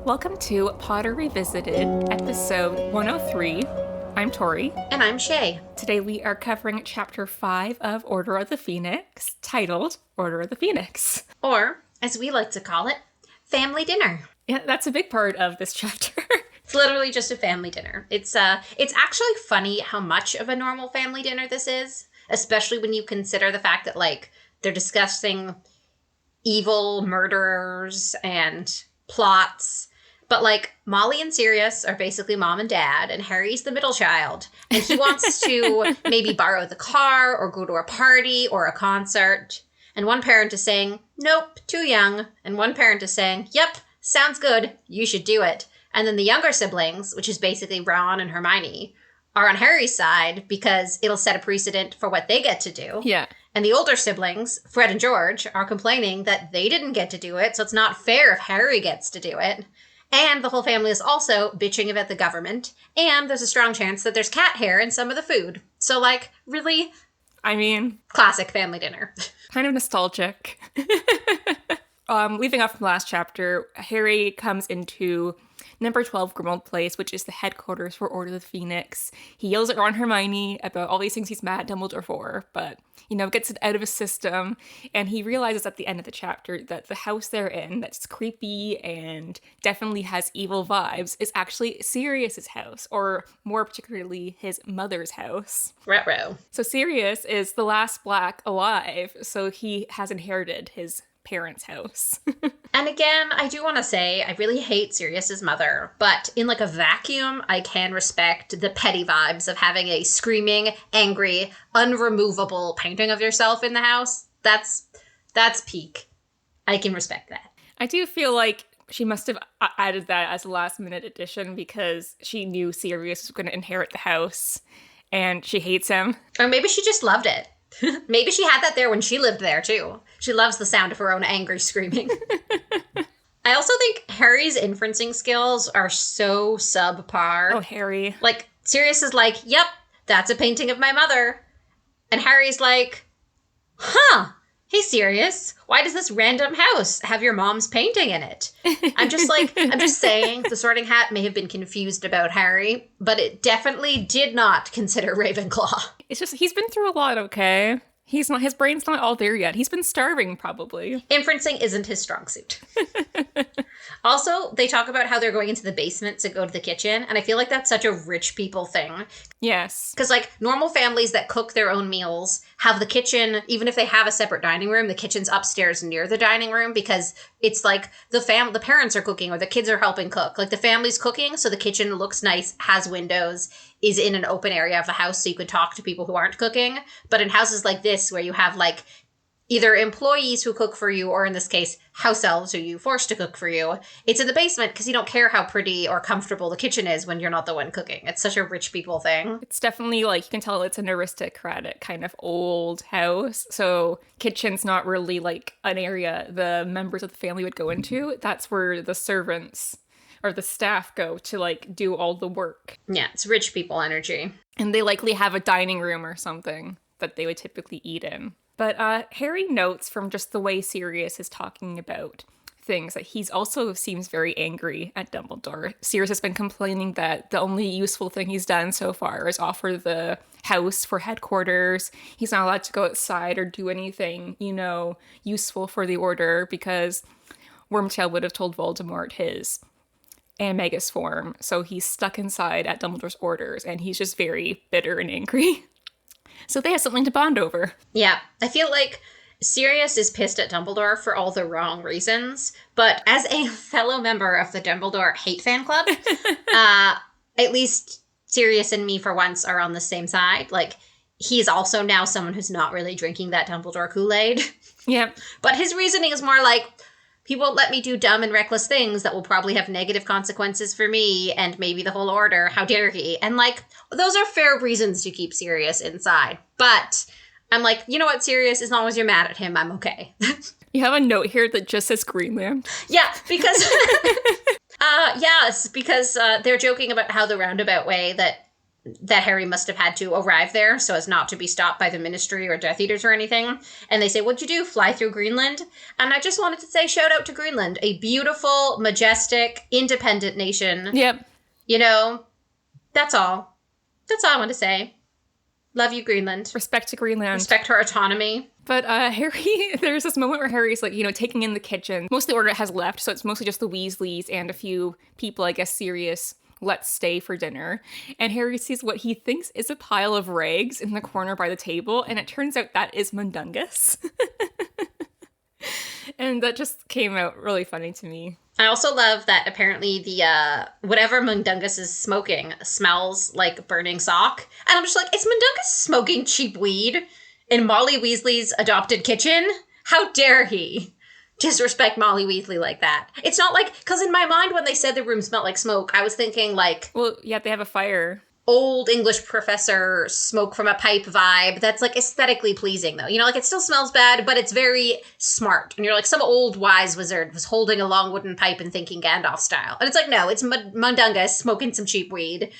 Welcome to Potter Revisited, episode 103. I'm Tori. And I'm Shay. Today we are covering Chapter 5 of Order of the Phoenix, titled Order of the Phoenix. Or, as we like to call it, family dinner. Yeah, that's a big part of this chapter. It's literally just a family dinner. It's actually funny how much of a normal family dinner this is, especially when you consider the fact that, they're discussing evil murderers and plots. But, Molly and Sirius are basically mom and dad, and Harry's the middle child. And he wants to maybe borrow the car or go to a party or a concert. And one parent is saying, nope, too young. And one parent is saying, yep, sounds good, you should do it. And then the younger siblings, which is basically Ron and Hermione, are on Harry's side because it'll set a precedent for what they get to do. Yeah. And the older siblings, Fred and George, are complaining that they didn't get to do it, so it's not fair if Harry gets to do it. And the whole family is also bitching about the government. And there's a strong chance that there's cat hair in some of the food. So, really? I mean... classic family dinner. Kind of nostalgic. Leaving off from the last chapter, Harry comes into number 12 Grimmauld Place, which is the headquarters for Order of the Phoenix. He yells at Ron and Hermione about all these things he's mad at Dumbledore for, but, gets it out of his system. And he realizes at the end of the chapter that the house they're in, that's creepy and definitely has evil vibes, is actually Sirius's house, or more particularly his mother's house. Ruh-roh. So Sirius is the last Black alive, so he has inherited his parents' house. And again, I do want to say, I really hate Sirius's mother, but in a vacuum, I can respect the petty vibes of having a screaming, angry, unremovable painting of yourself in the house. That's peak. I can respect that. I do feel like she must have added that as a last-minute addition because she knew Sirius was going to inherit the house, and she hates him. Or maybe she just loved it. Maybe she had that there when she lived there, too. She loves the sound of her own angry screaming. I also think Harry's inferencing skills are so subpar. Oh, Harry. Sirius is like, yep, that's a painting of my mother. And Harry's like, huh, hey, Sirius, why does this random house have your mom's painting in it? I'm just saying the Sorting Hat may have been confused about Harry, but it definitely did not consider Ravenclaw. It's just, he's been through a lot, okay? His brain's not all there yet. He's been starving, probably. Inferencing isn't his strong suit. Also, they talk about how they're going into the basement to go to the kitchen, and I feel like that's such a rich people thing. Yes. Because, normal families that cook their own meals have the kitchen, even if they have a separate dining room, the kitchen's upstairs near the dining room because it's the parents are cooking or the kids are helping cook. The family's cooking, so the kitchen looks nice, has windows, is in an open area of the house so you could talk to people who aren't cooking. But in houses like this, where you have, either employees who cook for you, or in this case, house elves who you force to cook for you, it's in the basement because you don't care how pretty or comfortable the kitchen is when you're not the one cooking. It's such a rich people thing. It's definitely, you can tell it's an aristocratic kind of old house. So kitchen's not really, an area the members of the family would go into. That's where the servants or the staff go to, do all the work. Yeah, it's rich people energy. And they likely have a dining room or something that they would typically eat in. But Harry notes from just the way Sirius is talking about things that he's also seems very angry at Dumbledore. Sirius has been complaining that the only useful thing he's done so far is offer the house for headquarters. He's not allowed to go outside or do anything, useful for the Order because Wormtail would have told Voldemort his Animagus form. So he's stuck inside at Dumbledore's orders and he's just very bitter and angry. So they have something to bond over. Yeah, I feel like Sirius is pissed at Dumbledore for all the wrong reasons, but as a fellow member of the Dumbledore hate fan club, at least Sirius and me for once are on the same side. He's also now someone who's not really drinking that Dumbledore Kool-Aid. Yeah. But his reasoning is more he won't let me do dumb and reckless things that will probably have negative consequences for me and maybe the whole Order. How dare he? And those are fair reasons to keep Sirius inside. But I'm you know what, Sirius? As long as you're mad at him, I'm okay. You have a note here that just says Greenland. Yeah, because yes, because they're joking about how the roundabout way that that Harry must have had to arrive there so as not to be stopped by the Ministry or Death Eaters or anything. And they say, what'd you do? Fly through Greenland? And I just wanted to say shout out to Greenland, a beautiful, majestic, independent nation. Yep. You know, that's all. That's all I want to say. Love you, Greenland. Respect to Greenland. Respect her autonomy. But Harry, there's this moment where Harry's like, taking in the kitchen. Most of the order has left, so it's mostly just the Weasleys and a few people, I guess Sirius lets stay for dinner. And Harry sees what he thinks is a pile of rags in the corner by the table, and it turns out that is Mundungus. And that just came out really funny to me. I also love that apparently the whatever Mundungus is smoking smells like burning sock. And I'm just like, is Mundungus smoking cheap weed in Molly Weasley's adopted kitchen? How dare he disrespect Molly Weasley like that? It's not like, because in my mind when they said the room smelled like smoke, I was thinking like... Well, yeah, they have a fire. Old English professor smoke from a pipe vibe that's like aesthetically pleasing though. Like it still smells bad, but it's very smart. And you're like, some old wise wizard was holding a long wooden pipe and thinking Gandalf style. And it's like, no, it's Mundungus smoking some cheap weed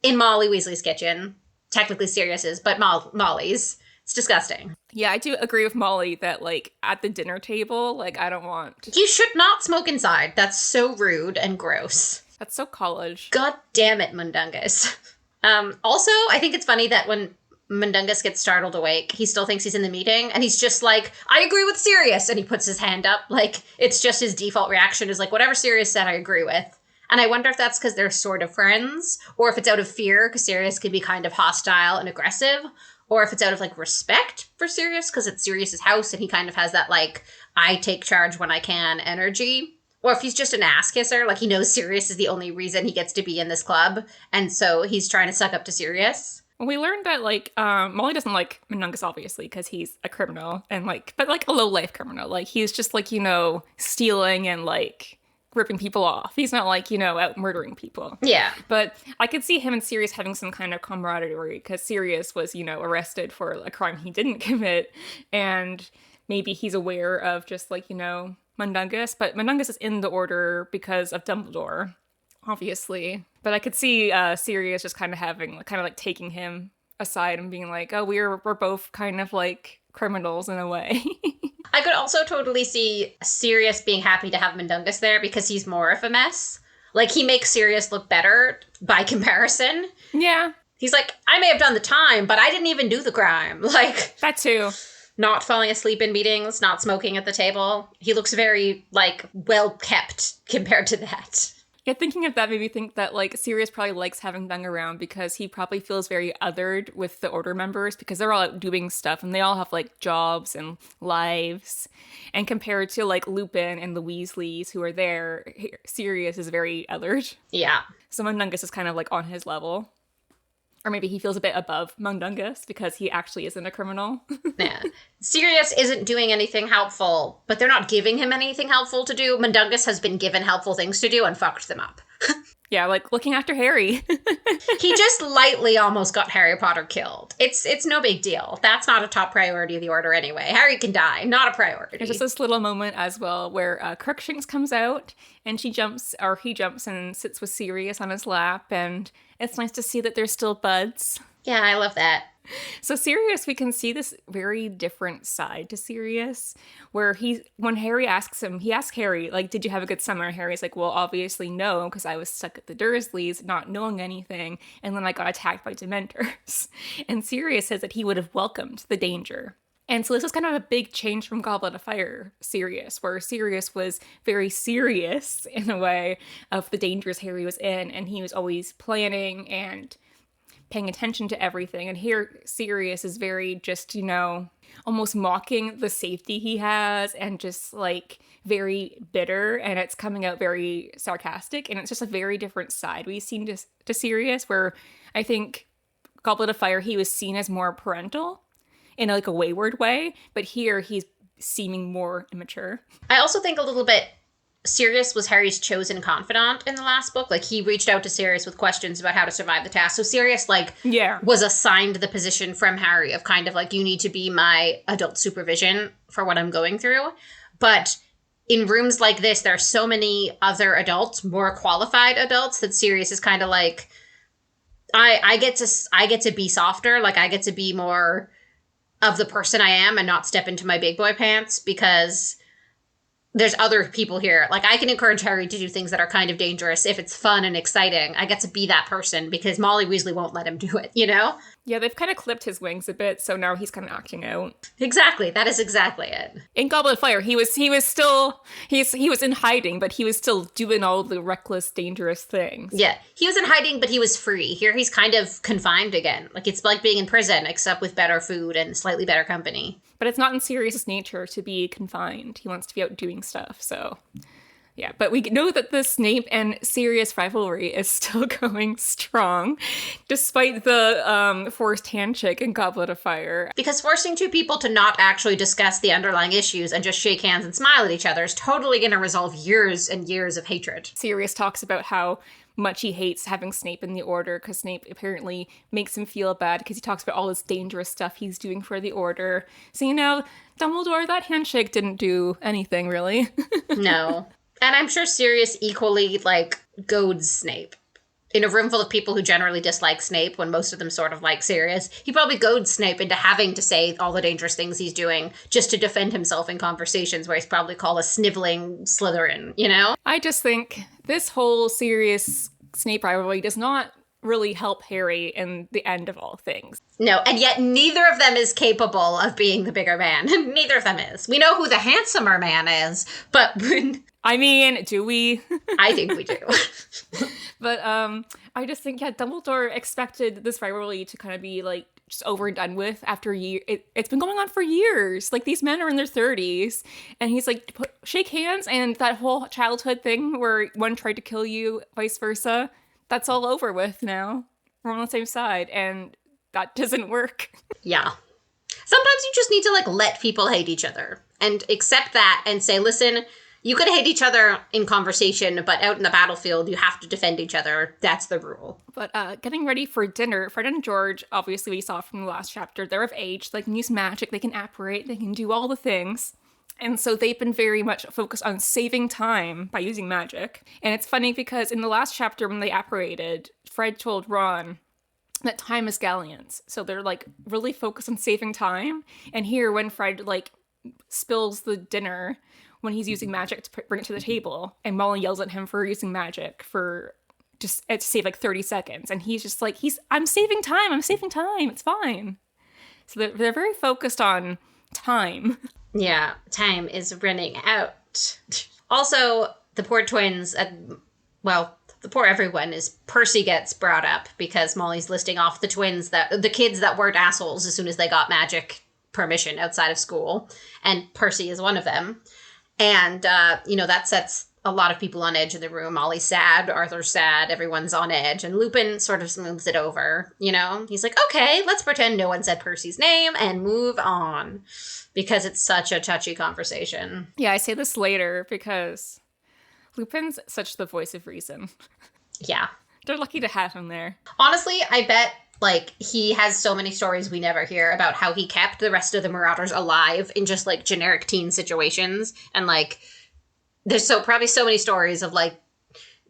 in Molly Weasley's kitchen. Technically Sirius's, but Molly's. It's disgusting. Yeah, I do agree with Molly that like at the dinner table, like I don't want... You should not smoke inside. That's so rude and gross. That's so college. God damn it, Mundungus. Also, I think it's funny that when Mundungus gets startled awake, he still thinks he's in the meeting, and he's just like, I agree with Sirius, and he puts his hand up. Like, it's just his default reaction is like, whatever Sirius said, I agree with. And I wonder if that's because they're sort of friends, or if it's out of fear, because Sirius can be kind of hostile and aggressive, or if it's out of, like, respect for Sirius, because it's Sirius's house, and he kind of has that, like, I take charge when I can energy. Or if he's just an ass kisser, like he knows Sirius is the only reason he gets to be in this club, and so he's trying to suck up to Sirius. Well, we learned that, like, Molly doesn't like Mundungus, obviously, because he's a criminal, and, like, but, like, a low-life criminal. Like, he's just, like, stealing and, like, ripping people off. He's not, like, out murdering people. Yeah. But I could see him and Sirius having some kind of camaraderie, because Sirius was, arrested for a crime he didn't commit, and maybe he's aware of just, like, Mundungus, but Mundungus is in the order because of Dumbledore, obviously. But I could see Sirius just kind of taking him aside and being like, oh, we're both kind of like criminals in a way. I could also totally see Sirius being happy to have Mundungus there because he's more of a mess. Like, he makes Sirius look better by comparison. Yeah. He's like, I may have done the time, but I didn't even do the crime. Like... That too. Not falling asleep in meetings, not smoking at the table. He looks very, like, well-kept compared to that. Yeah, thinking of that made me think that, like, Sirius probably likes having Dung around because he probably feels very othered with the Order members because they're all out doing stuff and they all have, like, jobs and lives. And compared to, like, Lupin and the Weasleys who are there, Sirius is very othered. Yeah. So Mundungus is kind of, like, on his level. Or maybe he feels a bit above Mundungus because he actually isn't a criminal. Yeah. Sirius isn't doing anything helpful, but they're not giving him anything helpful to do. Mundungus has been given helpful things to do and fucked them up. Yeah, like looking after Harry. He just lightly almost got Harry Potter killed. It's no big deal. That's not a top priority of the Order anyway. Harry can die, not a priority. There's just this little moment as well where Crookshanks comes out and he jumps and sits with Sirius on his lap, and it's nice to see that they're still buds. Yeah, I love that. So Sirius, we can see this very different side to Sirius, where when Harry asks him, he asks Harry, like, did you have a good summer? Harry's like, well, obviously no, because I was stuck at the Dursleys, not knowing anything, and then I got attacked by Dementors. And Sirius says that he would have welcomed the danger. And so this is kind of a big change from Goblet of Fire Sirius, where Sirius was very serious in a way of the dangers Harry was in, and he was always planning and paying attention to everything. And here Sirius is very just, almost mocking the safety he has and just like very bitter, and it's coming out very sarcastic, and it's just a very different side we've seen to Sirius, where I think Goblet of Fire, he was seen as more parental in like a wayward way, but here he's seeming more immature. I also think a little bit Sirius was Harry's chosen confidant in the last book. Like, he reached out to Sirius with questions about how to survive the task. So Sirius, was assigned the position from Harry of kind of like, you need to be my adult supervision for what I'm going through. But in rooms like this, there are so many other adults, more qualified adults, that Sirius is kind of like, I get to be softer. Like, I get to be more of the person I am and not step into my big boy pants because there's other people here. Like, I can encourage Harry to do things that are kind of dangerous if it's fun and exciting. I get to be that person because Molly Weasley won't let him do it, you know? Yeah, they've kind of clipped his wings a bit, so now he's kind of acting out. Exactly. That is exactly it. In Goblet of Fire, he was in hiding, but he was still doing all the reckless, dangerous things. Yeah. He was in hiding, but he was free. Here he's kind of confined again. Like, it's like being in prison, except with better food and slightly better company. But it's not in Sirius's nature to be confined. He wants to be out doing stuff, so... Yeah, but we know that the Snape and Sirius rivalry is still going strong, despite the forced handshake in Goblet of Fire. Because forcing two people to not actually discuss the underlying issues and just shake hands and smile at each other is totally going to resolve years and years of hatred. Sirius talks about how much he hates having Snape in the Order, because Snape apparently makes him feel bad because he talks about all this dangerous stuff he's doing for the Order. So, you know, Dumbledore, that handshake didn't do anything, really. No. And I'm sure Sirius equally, like, goads Snape. In a room full of people who generally dislike Snape, when most of them sort of like Sirius, he probably goads Snape into having to say all the dangerous things he's doing just to defend himself in conversations where he's probably called a sniveling Slytherin, you know? I just think this whole Sirius-Snape rivalry does not really help Harry in the end of all things. No, and yet neither of them is capable of being the bigger man. Neither of them is. We know who the handsomer man is, but... I mean, do we? I think we do. But I just think, yeah, Dumbledore expected this rivalry to kind of be, like, just over and done with after a year. It's been going on for years. Like, these men are in their 30s, and he's like, shake hands, and that whole childhood thing where one tried to kill you, vice versa, that's all over with now. We're on the same side, and that doesn't work. Yeah. Sometimes you just need to, like, let people hate each other and accept that and say, listen... You could hate each other in conversation, but out in the battlefield, you have to defend each other. That's the rule. But getting ready for dinner, Fred and George, obviously we saw from the last chapter, they're of age. They can use magic, they can apparate, they can do all the things. And so they've been very much focused on saving time by using magic. And it's funny because in the last chapter when they apparated, Fred told Ron that time is galleons. So they're, like, really focused on saving time. And here when Fred, like, spills the dinner... when he's using magic to bring it to the table, and Molly yells at him for using magic for just to save like 30 seconds. And he's just like, I'm saving time, it's fine. So they're very focused on time. Yeah, time is running out. Also, the poor twins, the poor everyone is Percy gets brought up because Molly's listing off the kids that weren't assholes as soon as they got magic permission outside of school. And Percy is one of them. And, that sets a lot of people on edge in the room. Molly's sad, Arthur's sad, everyone's on edge. And Lupin sort of smooths it over, you know? He's like, okay, let's pretend no one said Percy's name and move on. Because it's such a touchy conversation. Yeah, I say this later because Lupin's such the voice of reason. Yeah. They're lucky to have him there. Honestly, I bet... like, he has so many stories we never hear about how he kept the rest of the Marauders alive in just, like, generic teen situations. And, like, there's probably so many stories of, like,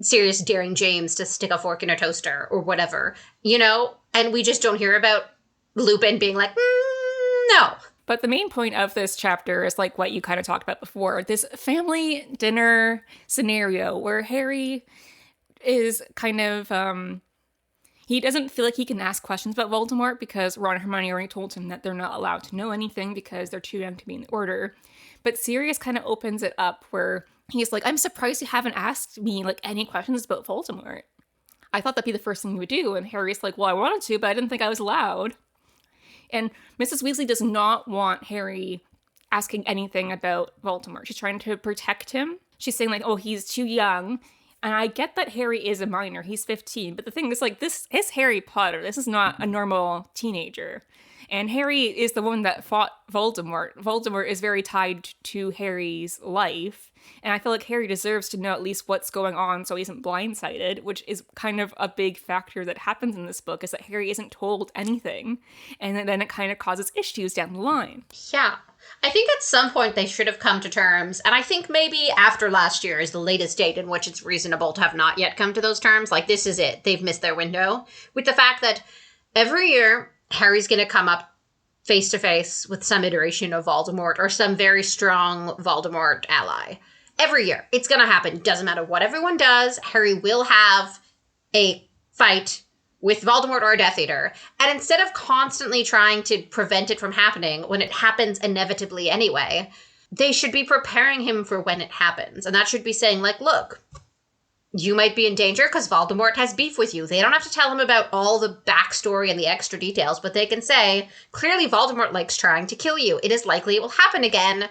Sirius daring James to stick a fork in a toaster or whatever, you know? And we just don't hear about Lupin being like, no. But the main point of this chapter is, like, what you kind of talked about before. This family dinner scenario where Harry is kind of... he doesn't feel like he can ask questions about Voldemort because Ron and Hermione already told him that they're not allowed to know anything because they're too young to be in the Order. But Sirius kind of opens it up where he's like, I'm surprised you haven't asked me, like, any questions about Voldemort. I thought that'd be the first thing you would do. And Harry's like, well, I wanted to, but I didn't think I was allowed. And Mrs. Weasley does not want Harry asking anything about Voldemort. She's trying to protect him. She's saying, like, oh, he's too young. And I get that Harry is a minor. He's 15. But the thing is, like, this is Harry Potter. This is not a normal teenager. And Harry is the one that fought Voldemort. Voldemort is very tied to Harry's life. And I feel like Harry deserves to know at least what's going on so he isn't blindsided, which is kind of a big factor that happens in this book, is that Harry isn't told anything. And then it kind of causes issues down the line. Yeah. I think at some point they should have come to terms, and I think maybe after last year is the latest date in which it's reasonable to have not yet come to those terms. Like, this is it. They've missed their window. With the fact that every year, Harry's going to come up face-to-face with some iteration of Voldemort or some very strong Voldemort ally. Every year. It's going to happen. Doesn't matter what everyone does. Harry will have a fight with Voldemort or a Death Eater. And instead of constantly trying to prevent it from happening when it happens inevitably anyway, they should be preparing him for when it happens. And that should be saying, like, look, you might be in danger because Voldemort has beef with you. They don't have to tell him about all the backstory and the extra details, but they can say, clearly Voldemort likes trying to kill you. It is likely it will happen again.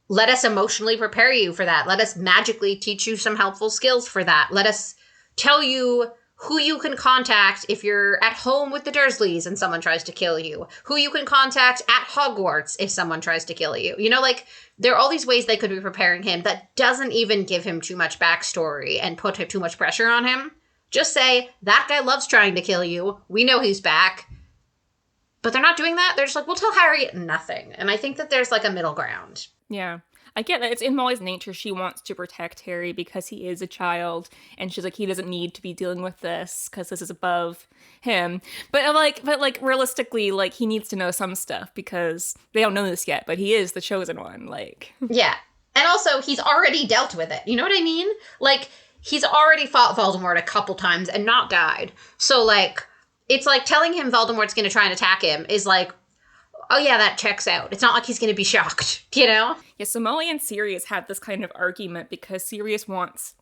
Let us emotionally prepare you for that. Let us magically teach you some helpful skills for that. Let us tell you who you can contact if you're at home with the Dursleys and someone tries to kill you. Who you can contact at Hogwarts if someone tries to kill you. You know, like, there are all these ways they could be preparing him that doesn't even give him too much backstory and put too much pressure on him. Just say, that guy loves trying to kill you. We know he's back. But they're not doing that. They're just like, we'll tell Harry nothing. And I think that there's like a middle ground. Yeah. I get that. It's in Molly's nature. She wants to protect Harry because he is a child. And she's like, he doesn't need to be dealing with this because this is above him. But realistically, like, he needs to know some stuff because they don't know this yet, but he is the chosen one. Like, yeah. And also, he's already dealt with it. You know what I mean? Like, he's already fought Voldemort a couple times and not died. So, like, it's like telling him Voldemort's going to try and attack him is like, oh yeah, that checks out. It's not like he's going to be shocked, you know? Yeah, so Molly and Sirius had this kind of argument because Sirius wants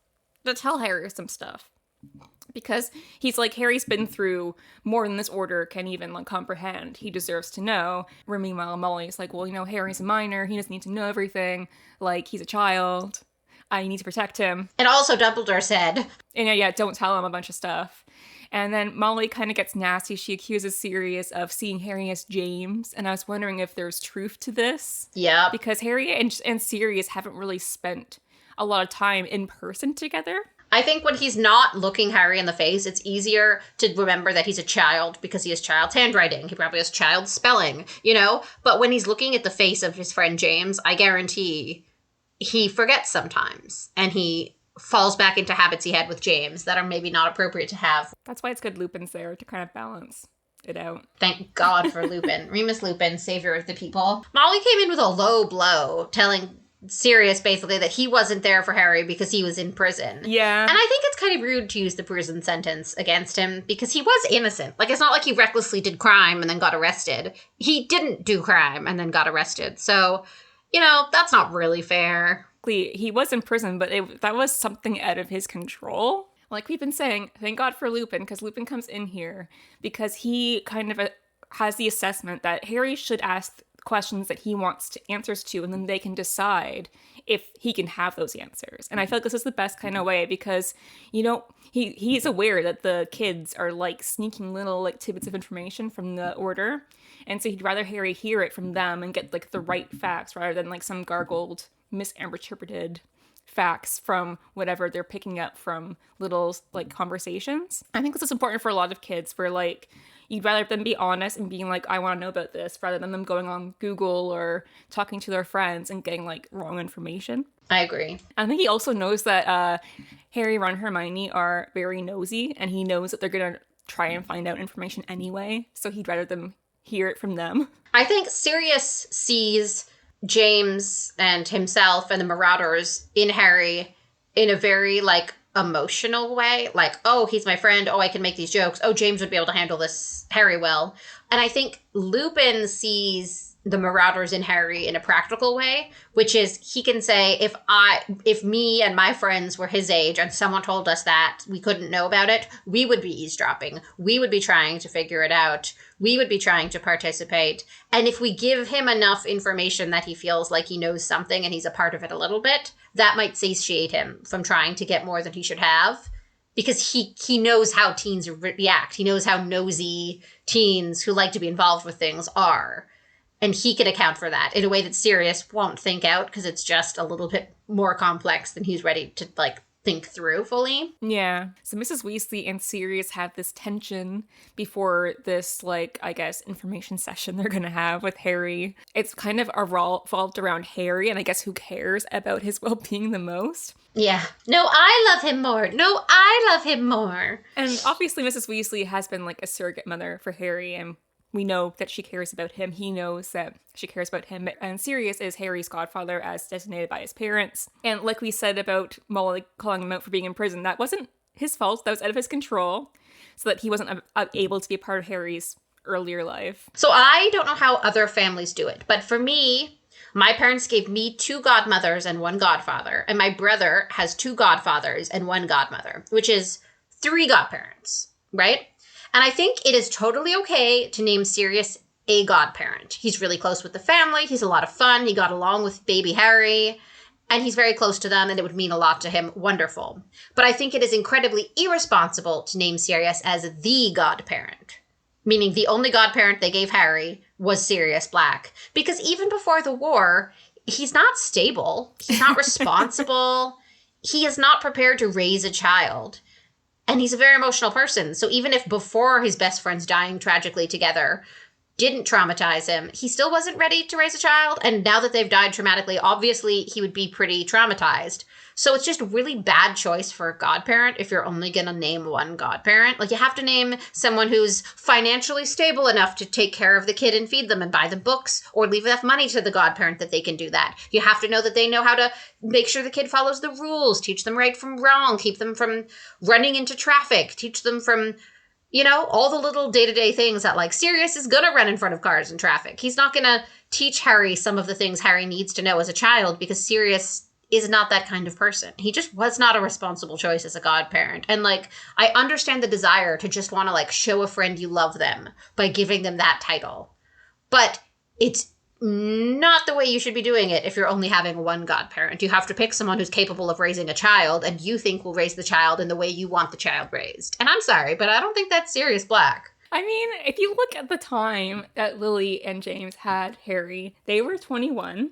to tell Harry some stuff. Because he's like, Harry's been through more than this order can even, like, comprehend. He deserves to know. Where meanwhile, Molly's like, well, you know, Harry's a minor. He doesn't need to know everything. Like, he's a child. I need to protect him. And also Dumbledore said. And yeah, don't tell him a bunch of stuff. And then Molly kind of gets nasty. She accuses Sirius of seeing Harry as James. And I was wondering if there's truth to this. Yeah. Because Harry and Sirius haven't really spent a lot of time in person together. I think when he's not looking Harry in the face, it's easier to remember that he's a child because he has child's handwriting. He probably has child's spelling, you know? But when he's looking at the face of his friend James, I guarantee he forgets sometimes. And he falls back into habits he had with James that are maybe not appropriate to have. That's why it's good Lupin's there to kind of balance it out. Thank God for Lupin. Remus Lupin, savior of the people. Molly came in with a low blow, telling Sirius basically that he wasn't there for Harry because he was in prison. Yeah. And I think it's kind of rude to use the prison sentence against him because he was innocent. Like, it's not like he recklessly did crime and then got arrested. He didn't do crime and then got arrested. So, you know, that's not really fair. He was in prison, but that was something out of his control. Like we've been saying, thank God for Lupin, because Lupin comes in here because he kind of has the assessment that Harry should ask questions that he wants answers to, and then they can decide if he can have those answers. And I feel like this is the best kind of way because, you know, he's aware that the kids are like sneaking little like tidbits of information from the order. And so he'd rather Harry hear it from them and get like the right facts rather than like some gargled, misinterpreted facts from whatever they're picking up from little like conversations. I think this is important for a lot of kids where like you'd rather them be honest and being like, I want to know about this, rather than them going on Google or talking to their friends and getting like wrong information. I agree. I think he also knows that Harry, Ron, Hermione are very nosy, and he knows that they're going to try and find out information anyway, so he'd rather them hear it from them. I think Sirius sees James and himself and the Marauders in Harry in a very, like, emotional way. Like, oh, he's my friend. Oh, I can make these jokes. Oh, James would be able to handle this Harry well. And I think Lupin sees the Marauders in Harry in a practical way, which is he can say, if me and my friends were his age and someone told us that we couldn't know about it, we would be eavesdropping. We would be trying to figure it out. We would be trying to participate. And if we give him enough information that he feels like he knows something and he's a part of it a little bit, that might satiate him from trying to get more than he should have. because he knows how teens react. He knows how nosy teens who like to be involved with things are. And he can account for that in a way that Sirius won't think out because it's just a little bit more complex than he's ready to, like, think through fully. Yeah. So Mrs. Weasley and Sirius have this tension before this, like, I guess, information session they're going to have with Harry. It's kind of revolved around Harry, and I guess who cares about his well-being the most. Yeah. No, I love him more. No, I love him more. And obviously Mrs. Weasley has been, like, a surrogate mother for Harry, and we know that she cares about him. He knows that she cares about him. And Sirius is Harry's godfather as designated by his parents. And like we said about Molly calling him out for being in prison, that wasn't his fault. That was out of his control. So that he wasn't able to be a part of Harry's earlier life. So I don't know how other families do it. But for me, my parents gave me 2 godmothers and 1 godfather. And my brother has 2 godfathers and 1 godmother, which is 3 godparents, right? And I think it is totally okay to name Sirius a godparent. He's really close with the family. He's a lot of fun. He got along with baby Harry. And he's very close to them, and it would mean a lot to him. Wonderful. But I think it is incredibly irresponsible to name Sirius as the godparent. Meaning the only godparent they gave Harry was Sirius Black. Because even before the war, he's not stable. He's not responsible. He is not prepared to raise a child. And he's a very emotional person. So even if before his best friends dying tragically together didn't traumatize him, he still wasn't ready to raise a child. And now that they've died traumatically, obviously he would be pretty traumatized. So it's just a really bad choice for a godparent if you're only going to name 1 godparent. Like, you have to name someone who's financially stable enough to take care of the kid and feed them and buy them books, or leave enough money to the godparent that they can do that. You have to know that they know how to make sure the kid follows the rules, teach them right from wrong, keep them from running into traffic, teach them from, you know, all the little day-to-day things that, like, Sirius is going to run in front of cars in traffic. He's not going to teach Harry some of the things Harry needs to know as a child because Sirius is not that kind of person. He just was not a responsible choice as a godparent. And, like, I understand the desire to just want to, like, show a friend you love them by giving them that title. But it's not the way you should be doing it if you're only having 1 godparent. You have to pick someone who's capable of raising a child and you think will raise the child in the way you want the child raised. And I'm sorry, but I don't think that's Sirius Black. I mean, if you look at the time that Lily and James had Harry, they were 21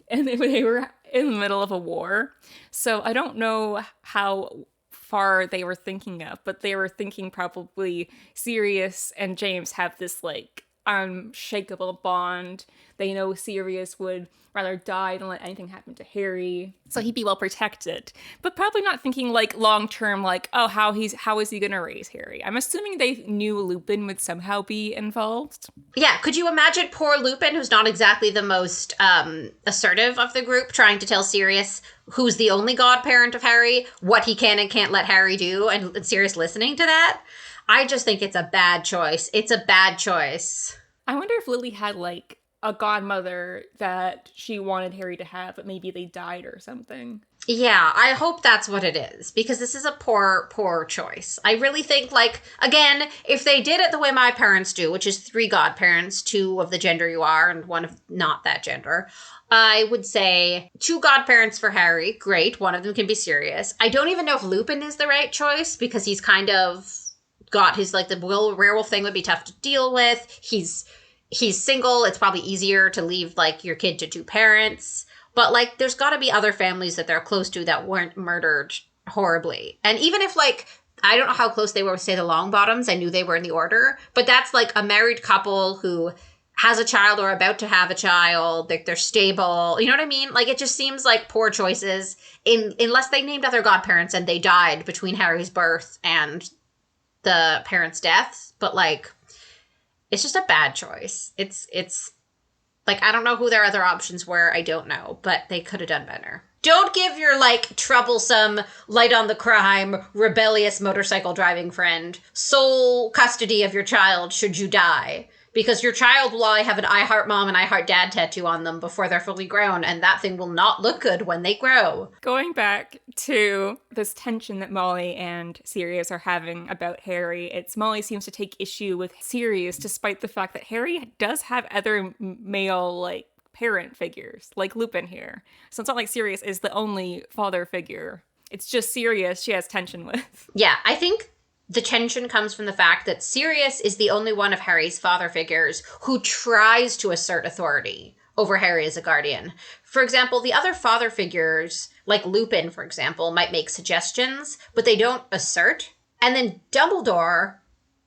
and they were in the middle of a war. So I don't know how far they were thinking of, but they were thinking probably Sirius and James have this, like, unshakable bond. They know Sirius would rather die than let anything happen to Harry, so he'd be well protected. But probably not thinking, like, long term, like, oh, how is he gonna raise Harry? I'm assuming they knew Lupin would somehow be involved. Yeah, could you imagine poor Lupin, who's not exactly the most assertive of the group, trying to tell Sirius, who's the only godparent of Harry, what he can and can't let Harry do, and Sirius listening to that? I just think it's a bad choice. It's a bad choice. I wonder if Lily had, like, a godmother that she wanted Harry to have, but maybe they died or something. Yeah, I hope that's what it is, because this is a poor, poor choice. I really think, like, again, if they did it the way my parents do, which is 3 godparents, 2 of the gender you are and 1 of not that gender, I would say 2 godparents for Harry. Great. 1 of them can be Sirius. I don't even know if Lupin is the right choice, because he's kind of got his, like, the werewolf thing would be tough to deal with. He's single. It's probably easier to leave, like, your kid to 2 parents. But, like, there's got to be other families that they're close to that weren't murdered horribly. And even if, like, I don't know how close they were with, say, the Longbottoms. I knew they were in the order. But that's, like, a married couple who has a child or about to have a child. They're stable. You know what I mean? Like, it just seems like poor choices unless they named other godparents and they died between Harry's birth and the parents' deaths. But, like, it's just a bad choice. It's like, I don't know who their other options were. I don't know, but they could have done better. Don't give your, like, troublesome, light on the crime, rebellious motorcycle driving friend sole custody of your child should you die. Because your child will have an I Heart Mom and I Heart Dad tattoo on them before they're fully grown, and that thing will not look good when they grow. Going back to this tension that Molly and Sirius are having about Harry, it's Molly seems to take issue with Sirius despite the fact that Harry does have other male, like, parent figures, like Lupin here. So it's not like Sirius is the only father figure It's just Sirius she has tension with. Yeah, I think the tension comes from the fact that Sirius is the only one of Harry's father figures who tries to assert authority over Harry as a guardian. For example, the other father figures, like Lupin, for example, might make suggestions, but they don't assert. And then Dumbledore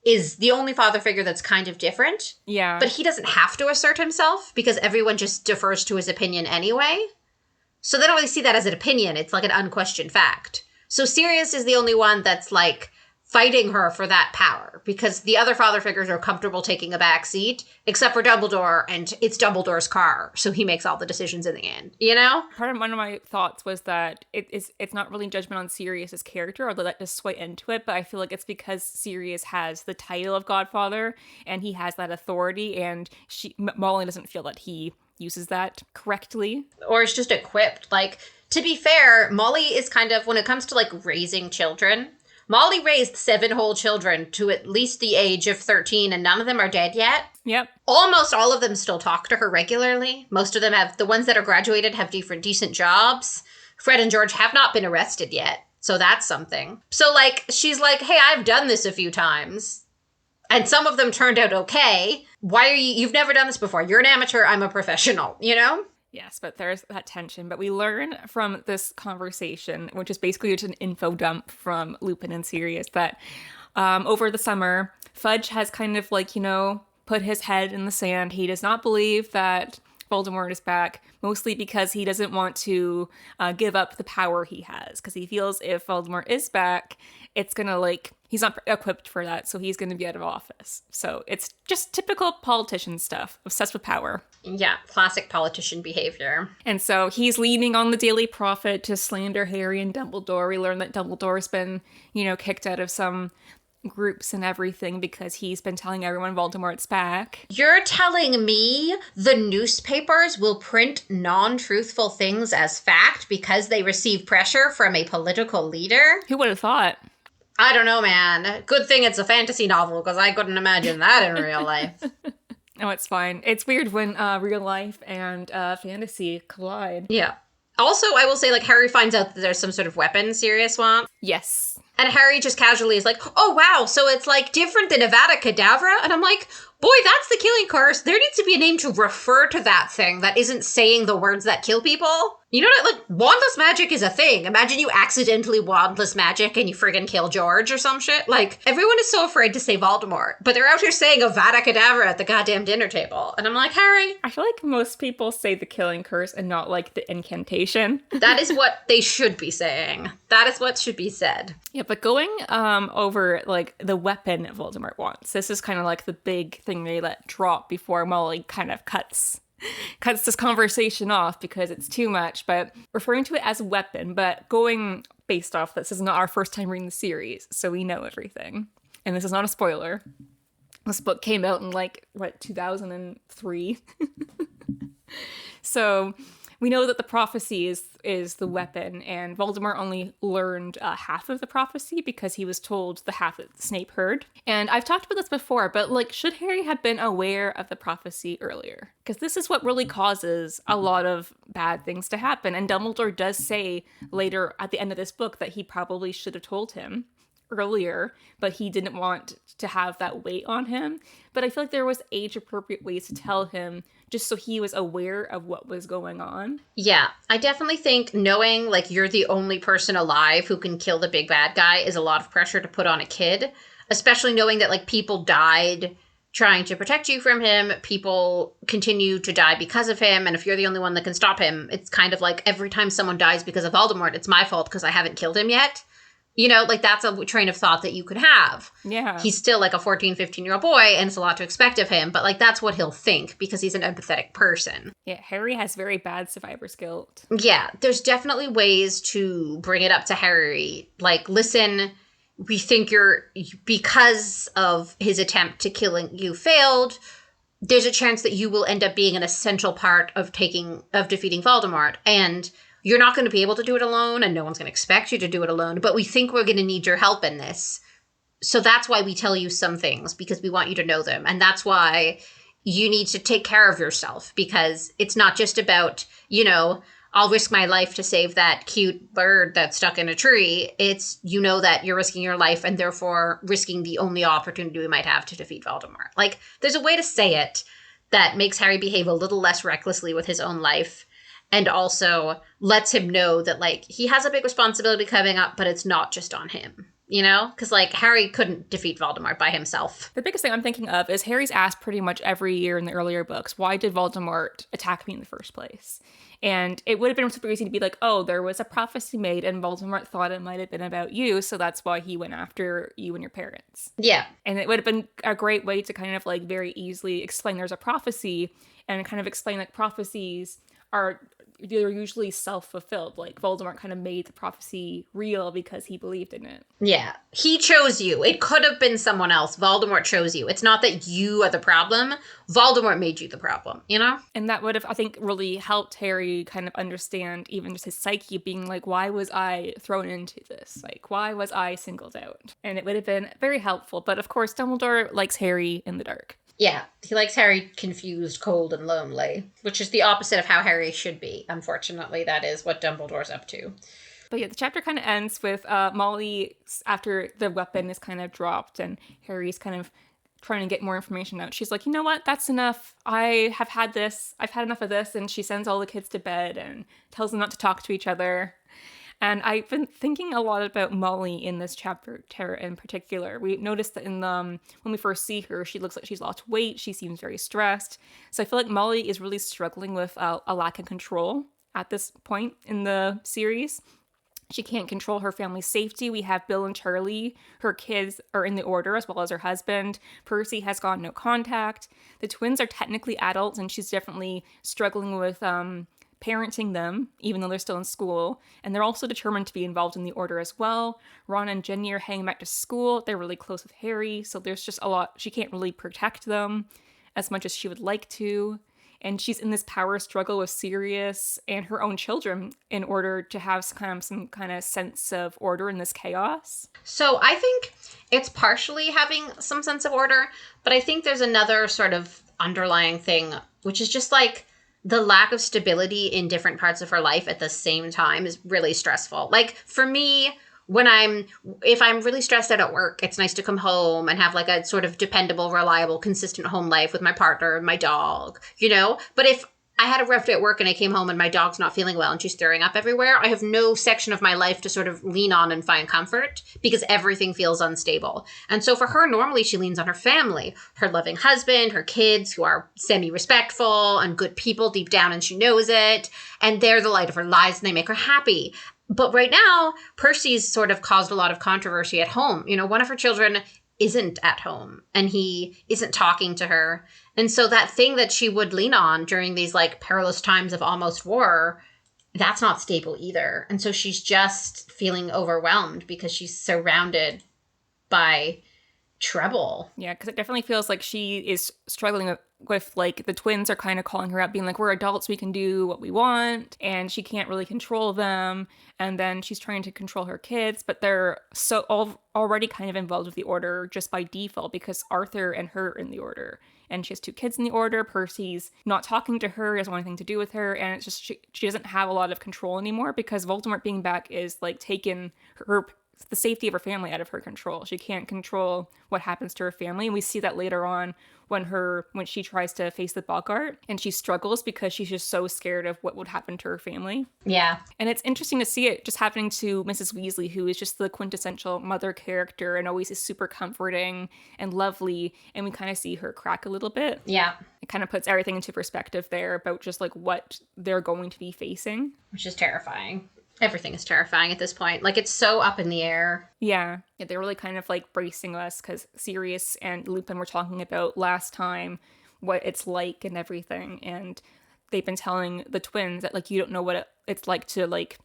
is the only father figure that's kind of different. Yeah. But he doesn't have to assert himself because everyone just defers to his opinion anyway. So they don't really see that as an opinion. It's like an unquestioned fact. So Sirius is the only one that's like fighting her for that power because the other father figures are comfortable taking a back seat, except for Dumbledore, and it's Dumbledore's car, so he makes all the decisions in the end, you know? One of my thoughts was that it's not really judgment on Sirius's character, although that does sway into it, but I feel like it's because Sirius has the title of Godfather, and he has that authority, and Molly doesn't feel that he uses that correctly. Or it's just equipped. Like, to be fair, Molly is kind of, when it comes to, like, raising children, Molly raised 7 whole children to at least the age of 13, and none of them are dead yet. Yep. Almost all of them still talk to her regularly. Most of them have, the ones that are graduated have decent jobs. Fred and George have not been arrested yet, so that's something. So, like, she's like, hey, I've done this a few times, and some of them turned out okay. Why are you've never done this before. You're an amateur, I'm a professional, you know? Yes, but there's that tension. But we learn from this conversation, which is basically just an info dump from Lupin and Sirius, that over the summer, Fudge has kind of like, put his head in the sand. He does not believe that Voldemort is back, mostly because he doesn't want to give up the power he has. Because he feels if Voldemort is back, it's going to he's not equipped for that, so he's going to be out of office. So it's just typical politician stuff, obsessed with power. Yeah, classic politician behavior. And so he's leaning on the Daily Prophet to slander Harry and Dumbledore. We learn that Dumbledore's been, kicked out of some groups and everything because he's been telling everyone Voldemort's back. You're telling me the newspapers will print non-truthful things as fact because they receive pressure from a political leader? Who would have thought? I don't know, man. Good thing it's a fantasy novel because I couldn't imagine that in real life. No, it's fine. It's weird when real life and fantasy collide. Yeah. Also, I will say, Harry finds out that there's some sort of weapon Sirius wants. Yes. And Harry just casually is like, oh, wow, so it's, different than Avada Kedavra? And I'm like, boy, that's the killing curse. There needs to be a name to refer to that thing that isn't saying the words that kill people. You know what? Wandless magic is a thing. Imagine you accidentally wandless magic and you friggin' kill George or some shit. Everyone is so afraid to say Voldemort, but they're out here saying Avada Kedavra at the goddamn dinner table. And I'm like, Harry. I feel like most people say the killing curse and not, the incantation. That is what they should be saying. That is what should be said. Yeah, but going over, the weapon Voldemort wants, this is kind of, the big thing they let drop before Molly kind of cuts this conversation off because it's too much, but referring to it as a weapon, but going based off this is not our first time reading the series, so we know everything. And this is not a spoiler. This book came out in 2003. So we know that the prophecy is the weapon, and Voldemort only learned half of the prophecy because he was told the half that Snape heard. And I've talked about this before, but should Harry have been aware of the prophecy earlier? Because this is what really causes a lot of bad things to happen. And Dumbledore does say later at the end of this book that he probably should have told him earlier, but he didn't want to have that weight on him. But I feel like there was age-appropriate ways to tell him just so he was aware of what was going on. Yeah, I definitely think knowing, you're the only person alive who can kill the big bad guy is a lot of pressure to put on a kid, especially knowing that, people died trying to protect you from him, people continue to die because of him, and if you're the only one that can stop him, it's kind of like every time someone dies because of Voldemort, it's my fault because I haven't killed him yet. That's a train of thought that you could have. Yeah. He's still a 14, 15-year-old boy, and it's a lot to expect of him, but that's what he'll think because he's an empathetic person. Yeah, Harry has very bad survivor's guilt. Yeah, there's definitely ways to bring it up to Harry. Listen, we think because of his attempt to kill you failed, there's a chance that you will end up being an essential part of defeating Voldemort, and you're not going to be able to do it alone, and no one's going to expect you to do it alone, but we think we're going to need your help in this. So that's why we tell you some things, because we want you to know them. And that's why you need to take care of yourself, because it's not just about, I'll risk my life to save that cute bird that's stuck in a tree. It's, you know, that you're risking your life and therefore risking the only opportunity we might have to defeat Voldemort. Like, there's a way to say it that makes Harry behave a little less recklessly with his own life and also lets him know that, like, he has a big responsibility coming up, but it's not just on him. You know? Because, like, Harry couldn't defeat Voldemort by himself. The biggest thing I'm thinking of is Harry's asked pretty much every year in the earlier books, why did Voldemort attack me in the first place? And it would have been super easy to be like, oh, there was a prophecy made and Voldemort thought it might have been about you, so that's why he went after you and your parents. Yeah. And it would have been a great way to kind of, like, very easily explain there's a prophecy and kind of explain, like, prophecies are... they're usually self-fulfilled. Like, Voldemort kind of made the prophecy real because he believed in it. Yeah. He chose you. It could have been someone else. Voldemort chose you. It's not that you are the problem. Voldemort made you the problem, you know? And that would have, I think, really helped Harry kind of understand even just his psyche, being like, why was I thrown into this? Like, why was I singled out? And it would have been very helpful. But of course, Dumbledore likes Harry in the dark. Yeah, he likes Harry confused, cold, and lonely, which is the opposite of how Harry should be. Unfortunately, that is what Dumbledore's up to. But yeah, the chapter kind of ends with Molly, after the weapon is kind of dropped and Harry's kind of trying to get more information out. She's like, you know what? That's enough. I have had this. I've had enough of this. And she sends all the kids to bed and tells them not to talk to each other. And I've been thinking a lot about Molly in this chapter in particular. We noticed that in the when we first see her, she looks like she's lost weight. She seems very stressed. So I feel like Molly is really struggling with a lack of control at this point in the series. She can't control her family's safety. We have Bill and Charlie. Her kids are in the order as well as her husband. Percy has gone no contact. The twins are technically adults, and she's definitely struggling with parenting them, even though they're still in school. And they're also determined to be involved in the order as well. Ron and Ginny are hanging back to school. They're really close with Harry, so there's just a lot. She can't really protect them as much as she would like to. And she's in this power struggle with Sirius and her own children in order to have some kind of sense of order in this chaos. So I think it's partially having some sense of order, but I think there's another sort of underlying thing, which is just like the lack of stability in different parts of her life at the same time is really stressful. Like for me, if I'm really stressed out at work, it's nice to come home and have like a sort of dependable, reliable, consistent home life with my partner and my dog, you know? But if I had a rough day at work and I came home and my dog's not feeling well and she's throwing up everywhere, I have no section of my life to sort of lean on and find comfort because everything feels unstable. And so for her, normally she leans on her family, her loving husband, her kids who are semi-respectful and good people deep down, and she knows it. And they're the light of her lives and they make her happy. But right now, Percy's sort of caused a lot of controversy at home. You know, one of her children isn't at home and he isn't talking to her. And so that thing that she would lean on during these like perilous times of almost war, that's not stable either. And so she's just feeling overwhelmed because she's surrounded by trouble. Yeah, because it definitely feels like she is struggling with like the twins are kind of calling her out, being like, we're adults, we can do what we want, and she can't really control them. And then she's trying to control her kids, but they're so already kind of involved with the order just by default because Arthur and her are in the order. And she has 2 kids in the order. Percy's not talking to her, doesn't want anything to do with her, and it's just she doesn't have a lot of control anymore because Voldemort being back is like taken the safety of her family out of her control. She can't control what happens to her family. And we see that later on when she tries to face the Boggart and she struggles because she's just so scared of what would happen to her family. Yeah. And it's interesting to see it just happening to Mrs. Weasley, who is just the quintessential mother character and always is super comforting and lovely. And we kind of see her crack a little bit. Yeah. It kind of puts everything into perspective there about just like what they're going to be facing. Which is terrifying. Everything is terrifying at this point. Like, it's so up in the air. Yeah, they're really kind of like bracing us because Sirius and Lupin were talking about last time what it's like and everything. And they've been telling the twins that, like, you don't know what it's like to, like,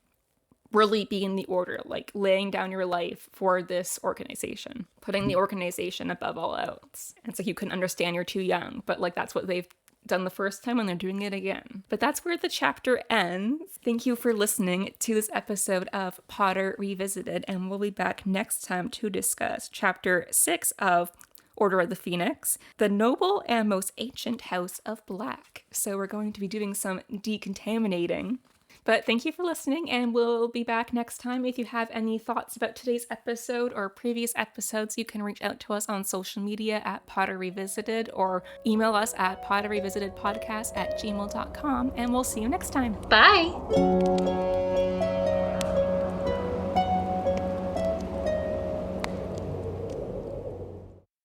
really be in the order, like, laying down your life for this organization, putting the organization above all else. And it's like you can understand you're too young, but, like, that's what they've done the first time and they're doing it again. But that's where the chapter ends. Thank you for listening to this episode of Potter Revisited, and we'll be back next time to discuss chapter 6 of Order of the Phoenix, the noble and most ancient house of Black. So we're going to be doing some decontaminating But thank you for listening, and we'll be back next time. If you have any thoughts about today's episode or previous episodes, you can reach out to us on social media at Potter Revisited or email us at potterrevisitedpodcast@gmail.com, and we'll see you next time. Bye!